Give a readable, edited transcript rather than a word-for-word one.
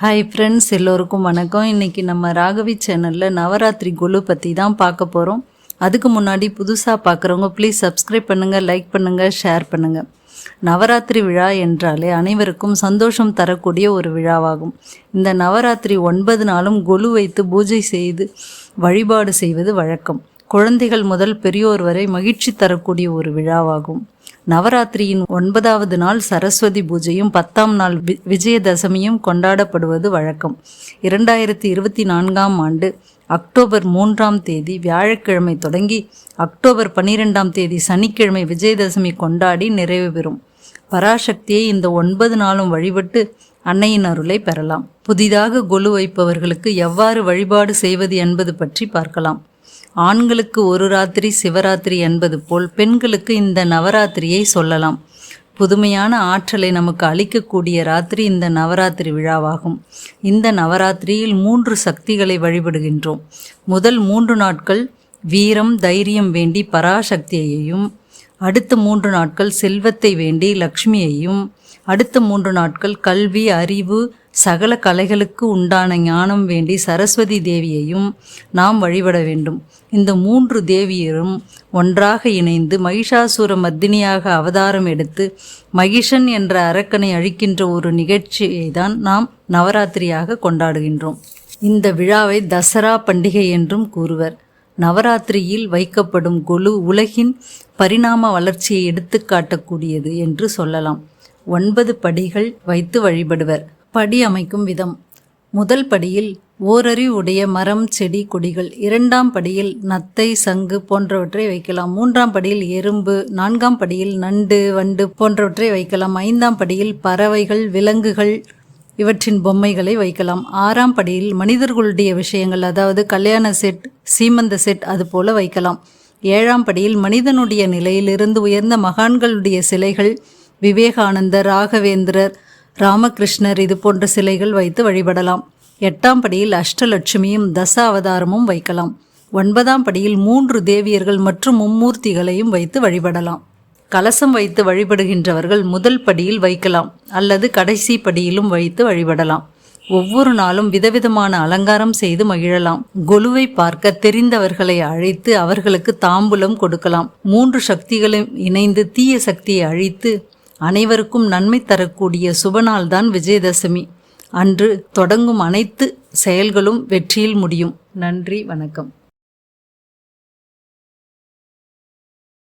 Hi friends, எல்லோருக்கும் வணக்கம். இன்றைக்கி நம்ம ராகவி சேனலில் நவராத்திரி கொலு பற்றி தான் பார்க்க போகிறோம். அதுக்கு முன்னாடி புதுசாக பார்க்குறவங்க ப்ளீஸ் சப்ஸ்கிரைப் பண்ணுங்கள், லைக் பண்ணுங்கள், ஷேர் பண்ணுங்கள். நவராத்திரி விழா என்றாலே அனைவருக்கும் சந்தோஷம் தரக்கூடிய ஒரு விழாவாகும். இந்த நவராத்திரி 9 நாளும் கொலு வைத்து பூஜை செய்து வழிபாடு செய்வது வழக்கம். குழந்தைகள் முதல் பெரியோர் வரை மகிழ்ச்சி தரக்கூடிய ஒரு விழாவாகும். நவராத்திரியின் 9வது நாள் சரஸ்வதி பூஜையும் 10ஆம் நாள் விஜயதசமியும் கொண்டாடப்படுவது வழக்கம். 2024ஆம் ஆண்டு அக்டோபர் 3ஆம் தேதி வியாழக்கிழமை தொடங்கி அக்டோபர் 12ஆம் தேதி சனிக்கிழமை விஜயதசமி கொண்டாடி நிறைவு பெறும். பராசக்தியை இந்த 9 நாளும் வழிபட்டு அன்னையின் அருளை பெறலாம். புதிதாக கொலு வைப்பவர்களுக்கு எவ்வாறு வழிபாடு செய்வது என்பது பற்றி பார்க்கலாம். ஆண்களுக்கு ஒரு ராத்திரி சிவராத்திரி என்பது போல் பெண்களுக்கு இந்த நவராத்திரியை சொல்லலாம். புதுமையான ஆற்றலை நமக்கு அளிக்கக்கூடிய ராத்திரி இந்த நவராத்திரி விழாவாகும். இந்த நவராத்திரியில் 3 சக்திகளை வழிபடுகின்றோம். முதல் 3 நாட்கள் வீரம் தைரியம் வேண்டி பராசக்தியையும், அடுத்த 3 நாட்கள் செல்வத்தை வேண்டி லக்ஷ்மியையும், அடுத்த 3 நாட்கள் கல்வி அறிவு சகல கலைகளுக்கு உண்டான ஞானம் வேண்டி சரஸ்வதி தேவியையும் நாம் வழிபட வேண்டும். இந்த 3 தேவியரும் ஒன்றாக இணைந்து மகிஷாசுர மர்தினியாக அவதாரம் எடுத்து மகிஷன் என்ற அரக்கனை அழிக்கின்ற ஒரு நிகழ்ச்சியை தான் நாம் நவராத்திரியாக கொண்டாடுகின்றோம். இந்த விழாவை தசரா பண்டிகை என்றும் கூறுவர். நவராத்திரியில் வைக்கப்படும் கொலு உலகின் பரிணாம வளர்ச்சியை எடுத்து காட்டக்கூடியது என்று சொல்லலாம். 9 படிகள் வைத்து வழிபடுவர். படி அமைக்கும் விதம்: முதல் படியில் ஓரறிவு உடைய மரம் செடி கொடிகள், 2ஆம் படியில் நத்தை சங்கு போன்றவற்றை வைக்கலாம். 3ஆம் படியில் எறும்பு, 4ஆம் படியில் நண்டு வண்டு போன்றவற்றை வைக்கலாம். 5ஆம் படியில் பறவைகள் விலங்குகள் இவற்றின் பொம்மைகளை வைக்கலாம். 6ஆம் படியில் மனிதர்களுடைய விஷயங்கள், அதாவது கல்யாண செட் சீமந்த செட் அது போல வைக்கலாம். 7ஆம் படியில் மனிதனுடைய நிலையிலிருந்து உயர்ந்த மகான்களுடைய சிலைகள், விவேகானந்தர், ராகவேந்திரர், ராமகிருஷ்ணர் இது போன்ற சிலைகள் வைத்து வழிபடலாம். 8ஆம் படியில் அஷ்டலட்சுமியும் தச அவதாரமும் வைக்கலாம். 9ஆம் படியில் 3 தேவியர்கள் மற்றும் மும்மூர்த்திகளையும் வைத்து வழிபடலாம். கலசம் வைத்து வழிபடுகின்றவர்கள் முதல் படியில் வைக்கலாம் அல்லது கடைசி படியிலும் வைத்து வழிபடலாம். ஒவ்வொரு நாளும் விதவிதமான அலங்காரம் செய்து மகிழலாம். கொலுவை பார்க்க தெரிந்தவர்களை அழைத்து அவர்களுக்கு தாம்பூலம் கொடுக்கலாம். 3 சக்திகளும் இணைந்து தீய சக்தியை அழித்து அனைவருக்கும் நன்மை தரக்கூடிய சுபநாள்தான் விஜயதசமி. அன்று தொடங்கும் அனைத்து செயல்களும் வெற்றியில் முடியும். நன்றி, வணக்கம்.